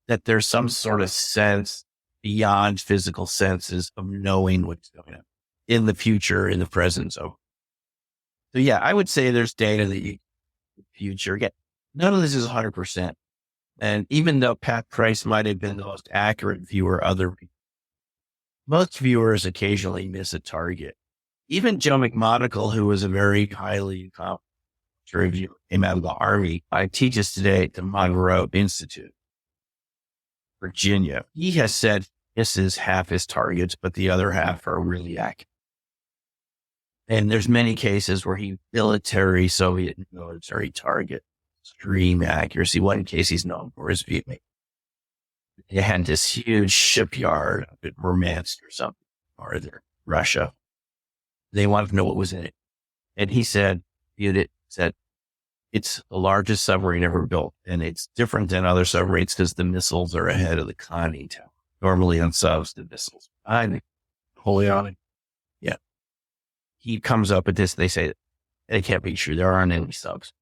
that there's some sort of sense beyond physical senses of knowing what's going on in the future, in the present. So yeah, I would say there's data that the future. Again, none of this is 100%. And even though Pat Price might have been the most accurate viewer, most viewers occasionally miss a target. Even Joe McMonagle, who was a very highly accomplished reviewer, came out of the Army. I teaches today at the Monroe Institute, Virginia. He has said misses half his targets, but the other half are really accurate. And there's many cases where Soviet military target, extreme accuracy. One case he's known for is viewing. They had this huge shipyard up at Murmansk or something, or Russia. They wanted to know what was in it. And he said, viewed it, said, it's the largest submarine ever built. And it's different than other submarines because the missiles are ahead of the conning tower. Normally on subs, the missiles. Wholly on it. Yeah. He comes up with this. They say it can't be true. There aren't any subs.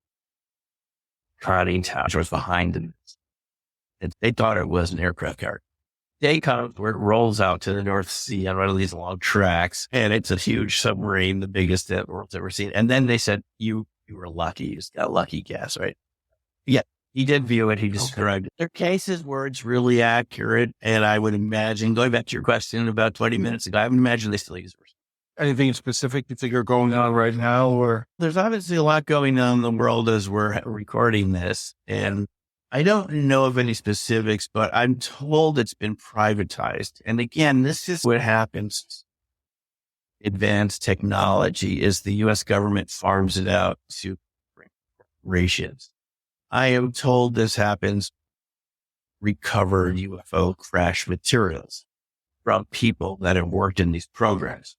Conning tower was behind them. They thought it was an aircraft carrier. Day comes where it rolls out to the North Sea on one of these long tracks, and it's a huge submarine, the biggest that the world's ever seen. And then they said, you were lucky. You just got a lucky guess, right? Yeah, he did view it. He described it. There are cases where it's really accurate, and I would imagine, going back to your question about 20 minutes ago, I would imagine they still use it. Anything specific you think are going on right now, or? There's obviously a lot going on in the world as we're recording this, and I don't know of any specifics, but I'm told it's been privatized. And again, this is what happens. Advanced technology is the U.S. government farms it out to corporations. I am told this happens, recovered UFO crash materials from people that have worked in these programs.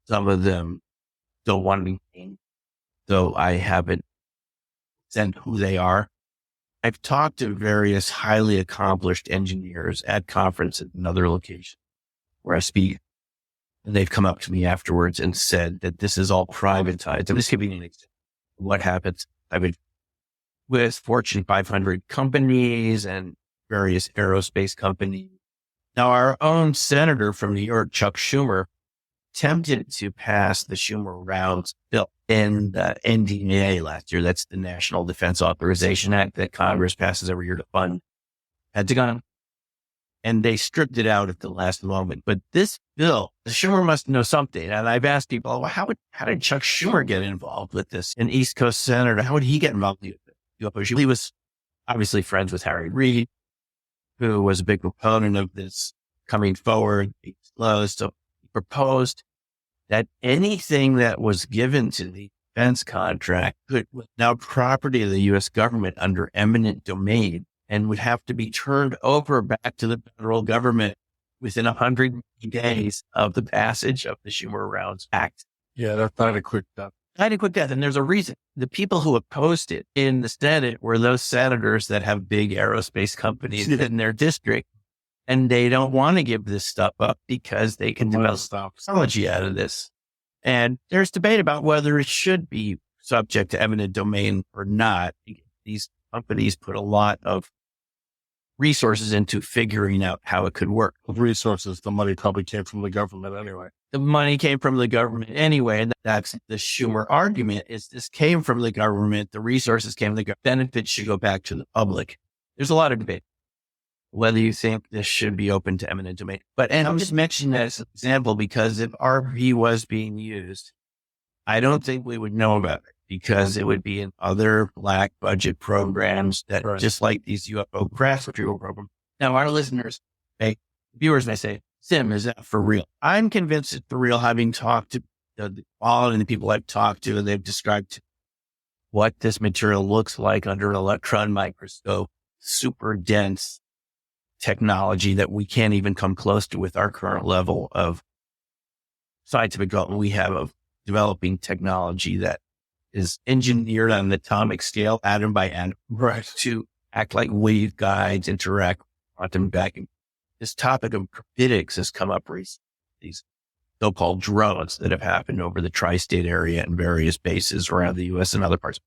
Some of them don't want to be named, though I haven't said who they are. I've talked to various highly accomplished engineers at conferences and other locations where I speak, and they've come up to me afterwards and said that this is all privatized. And this could be an example of what happens. I've been with Fortune 500 companies and various aerospace companies. Now, our own senator from New York, Chuck Schumer, attempted to pass the Schumer Rounds bill in the NDAA last year. That's the National Defense Authorization Act that Congress passes every year to fund Pentagon. And they stripped it out at the last moment. But this bill, the Schumer must know something. And I've asked people, well, how did Chuck Schumer get involved with this? An East Coast senator, how would he get involved with it? He was obviously friends with Harry Reid, who was a big proponent of this coming forward. So he proposed that anything that was given to the defense contract was now property of the U.S. government under eminent domain and would have to be turned over back to the federal government within 100 days of the passage of the Schumer Rounds Act. Yeah, that's not a quick death. Not a quick death. And there's a reason. The people who opposed it in the Senate were those senators that have big aerospace companies in their district. And they don't want to give this stuff up because they can develop technology out of this. And there's debate about whether it should be subject to eminent domain or not. These companies put a lot of resources into figuring out how it could work. Resources, the money probably came from the government anyway. The money came from the government anyway. And that's the Schumer argument is this came from the government. The resources came from the government. Benefits should go back to the public. There's a lot of debate whether you think this should be open to eminent domain. And I'm just mentioning that as an example because if RV was being used, I don't think we would know about it because it would be in other black budget programs that just like these UFO crash retrieval programs. Now, our listeners, viewers may say, Sim, is that for real? I'm convinced it's for real, having talked to all of the people I've talked to, and they've described what this material looks like under an electron microscope, super dense technology that we can't even come close to with our current level of scientific development we have of developing technology that is engineered on an atomic scale, atom by atom, to act like waveguides, interact with quantum vacuum. This topic of gravitic has come up recently. These so-called drones that have happened over the tri-state area and various bases around the U.S. and other parts.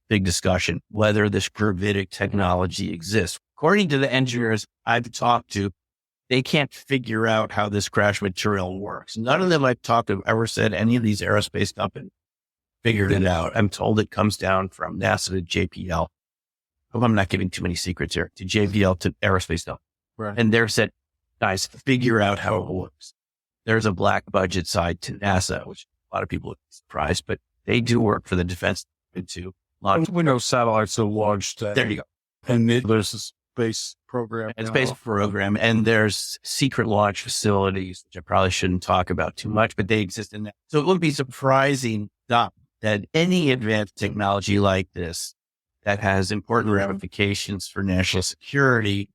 Big discussion whether this gravitic technology exists. According to the engineers I've talked to, they can't figure out how this crash material works. None of them I've talked to have ever said any of these aerospace companies figured it out. I'm told it comes down from NASA to JPL. Hope I'm not giving too many secrets here. To JPL to aerospace stuff. And they're said, guys, figure out how it works. There's a black budget side to NASA, which a lot of people are surprised, but they do work for the defense to launch. We know satellites are launched. There you go. And there's a space program. And space program. And there's secret launch facilities, which I probably shouldn't talk about too much, but they exist in that. So it would be surprising that any advanced technology like this that has important ramifications for national security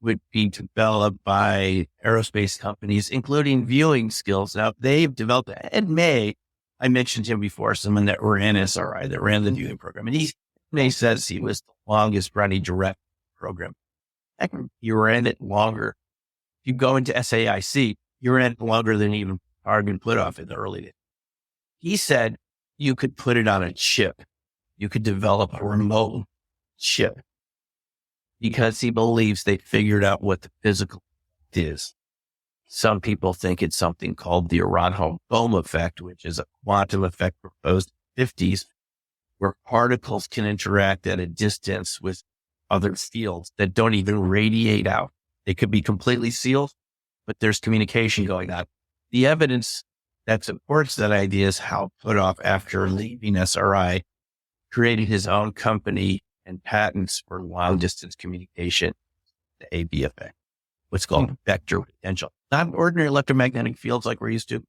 would be developed by aerospace companies, including viewing skills. Now, they've developed, Ed May, I mentioned him before, someone that ran SRI, that ran the viewing program. And May says he was the longest running direct program. You ran it longer. If you go into SAIC, you ran it longer than even Argon put off in the early days. He said you could put it on a chip. You could develop a remote chip because he believes they figured out what the physical is. Some people think it's something called the Aronho-Bohm effect, which is a quantum effect proposed in the 50s, where particles can interact at a distance with other fields that don't even radiate out. They could be completely sealed, but there's communication going on. The evidence that supports that idea is Hal Puthoff, after leaving SRI, created his own company and patents for long distance communication, the AB effect, what's called vector potential. Not ordinary electromagnetic fields like we're used to,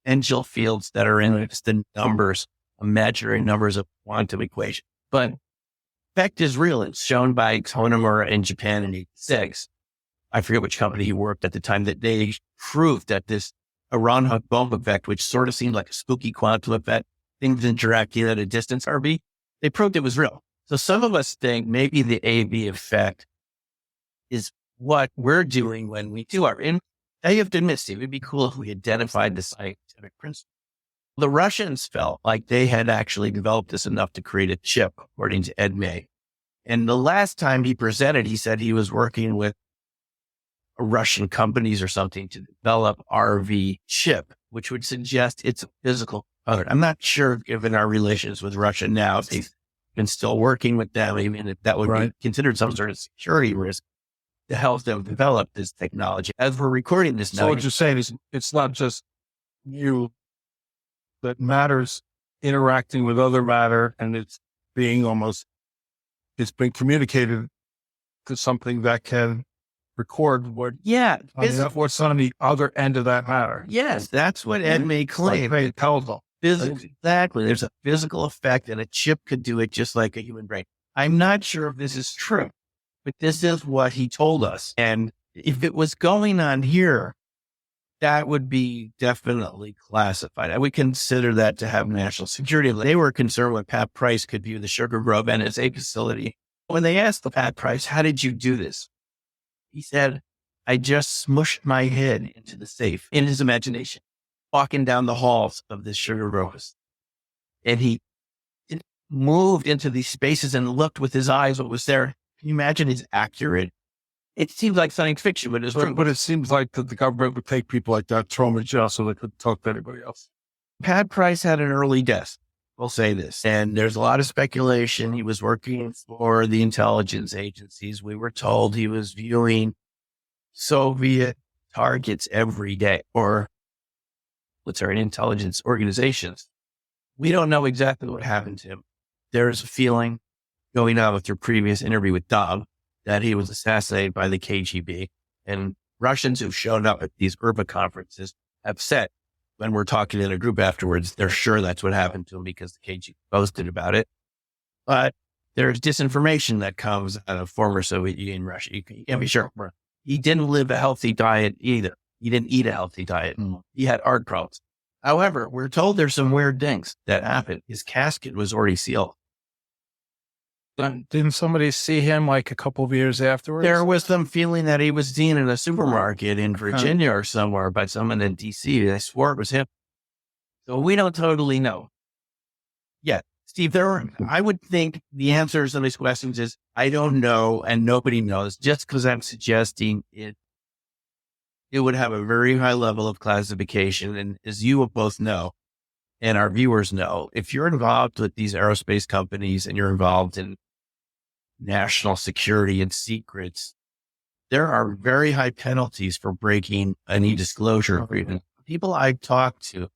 potential fields that are in the numbers, imaginary numbers of quantum equation. But effect is real. It's shown by Konomura in Japan in 1986. I forget which company he worked at the time, that they proved that this Aronho-Bohm effect, which sort of seemed like a spooky quantum effect, things interacting at a distance, RB, they proved it was real. So some of us think maybe the AB effect is what we're doing when we do our I have to admit, Steve, it'd be cool if we identified the scientific principle. The Russians felt like they had actually developed this enough to create a chip, according to Ed May. And the last time he presented, he said he was working with Russian companies or something to develop RV chip, which would suggest it's a physical component. I'm not sure, given our relations with Russia now, if they've been still working with them, even if that would be considered some sort of security risk to help them develop this technology. As we're recording this now. So what you're saying is it's not just you, that matter's interacting with other matter, and it's been communicated to something that can record what's on the other end of that matter. Yes, that's what Ed May claimed. Exactly. There's a physical effect, and a chip could do it just like a human brain. I'm not sure if this is true, but this is what he told us. And if it was going on here, that would be definitely classified. I would consider that to have national security. They were concerned when Pat Price could view the Sugar Grove NSA facility. When they asked the Pat Price, how did you do this? He said, I just smushed my head into the safe in his imagination, walking down the halls of this Sugar Grove. And he moved into these spaces and looked with his eyes what was there. Can you imagine his accurate It seems like science fiction, but it's true. But it seems like that the government would take people like that, throw them in jail so they couldn't talk to anybody else. Pat Price had an early death. We'll say this. And there's a lot of speculation. He was working for the intelligence agencies. We were told he was viewing Soviet targets every day, or intelligence organizations. We don't know exactly what happened to him. There's a feeling, going on with your previous interview with Dom, that he was assassinated by the KGB. And Russians who've shown up at these URBA conferences have said, when we're talking in a group afterwards, they're sure that's what happened to him because the KGB boasted about it. But there's disinformation that comes out of former Soviet Union Russia. You can't be sure. He didn't live a healthy diet either. He didn't eat a healthy diet. He had art problems. However, we're told there's some weird things that happened. His casket was already sealed. Didn't somebody see him like a couple of years afterwards? There was some feeling that he was seen in a supermarket in Virginia or somewhere by someone in DC. They swore it was him. So we don't totally know. Yeah, Steve, I would think the answer to some of these questions is, I don't know, and nobody knows. Just because I'm suggesting it would have a very high level of classification. And as you both know, and our viewers know, if you're involved with these aerospace companies and you're involved in national security and secrets, there are very high penalties for breaking any disclosure agreement. People I talked to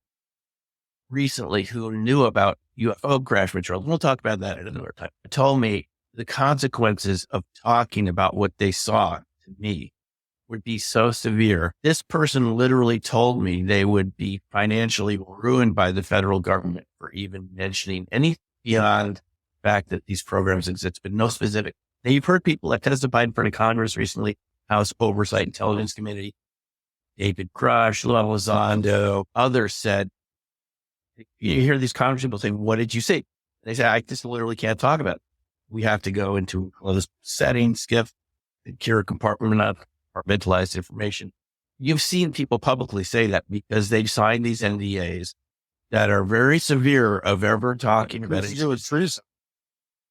recently who knew about UFO crash material, we'll talk about that at another time, told me the consequences of talking about what they saw to me would be so severe. This person literally told me they would be financially ruined by the federal government for even mentioning anything beyond the fact that these programs exist, but no specific. Now, you've heard people that testified in front of Congress recently, House Oversight Intelligence Committee, David Crush, Elizondo, others said, you hear these Congress people saying, what did you see? They say, I just literally can't talk about it. We have to go into all this setting, secure compartmentalized information. You've seen people publicly say that because they've signed these NDAs that are very severe of ever talking about it. It's treason.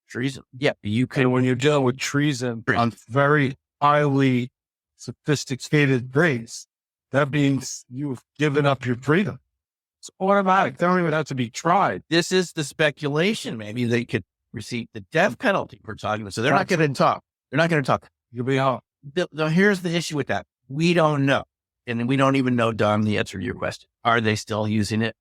Treason. Yeah. You can. And when you're dealing with treason on very highly sophisticated base, that means you've given up your freedom. It's automatic. They don't even have to be tried. This is the speculation. Maybe they could receive the death penalty for talking. So they're not going to talk. They're not going to talk. You'll be home. Here's the issue with that. We don't know. And we don't even know, Dom, the answer to your question. Are they still using it?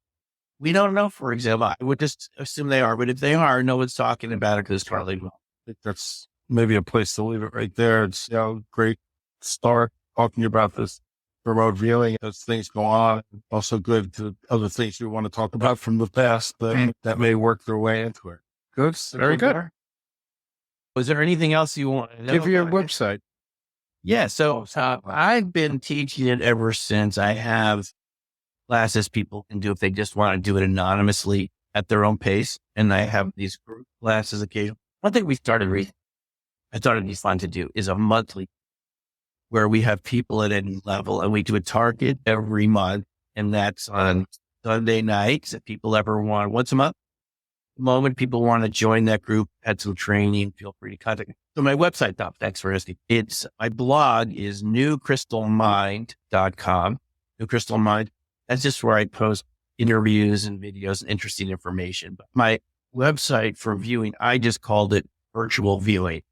We don't know, for example. I would just assume they are. But if they are, no one's talking about it because it's totally wrong. I think that's maybe a place to leave it right there. It's great start talking about this remote viewing as things go on. Also good to other things we want to talk about from the past that may work their way into it. Good. Very good. Was there anything else you want to know? Give your website. Yeah. So I've been teaching it ever since. I have classes people can do if they just want to do it anonymously at their own pace. And I have these group classes occasionally. One thing we started recently, I thought it'd be fun to do, is a monthly where we have people at any level and we do a target every month. And that's on Sunday nights if people ever want, once a month. The moment people want to join that group, had some training, feel free to contact me. So my website, Dom, thanks for asking. My blog is newcrystalmind.com. New Crystal Mind. That's just where I post interviews and videos and interesting information. But my website for viewing, I just called it virtual viewing.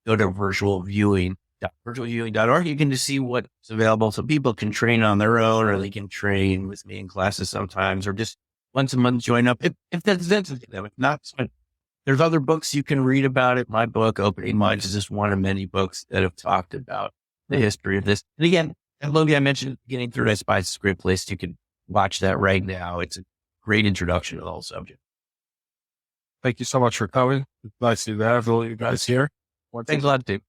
Go to virtualviewing.org. You can just see what's available so people can train on their own, or they can train with me in classes sometimes, or just once a month join up. If that's interesting to them. If not, it's fine. There's other books you can read about it. My book, Opening Minds, is just one of many books that have talked about the history of this. And again, Logan, I mentioned at the beginning through Eye Spies script list. You can watch that right now. It's a great introduction to the whole subject. Thank you so much for coming. It's nice to have all you guys here. Thanks a lot, Dave.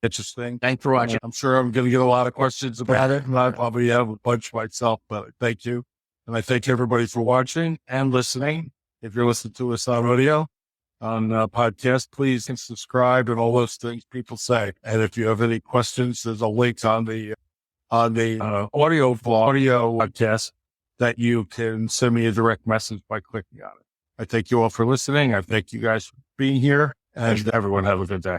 Interesting. Thanks for watching. I'm sure I'm going to get a lot of questions about it, and I probably have a bunch myself, but thank you. And I thank everybody for watching and listening. If you're listening to us on audio, on podcast, please subscribe and all those things people say. And if you have any questions, there's a link on the audio podcast that you can send me a direct message by clicking on it. I thank you all for listening. I thank you guys for being here, and everyone have a good day.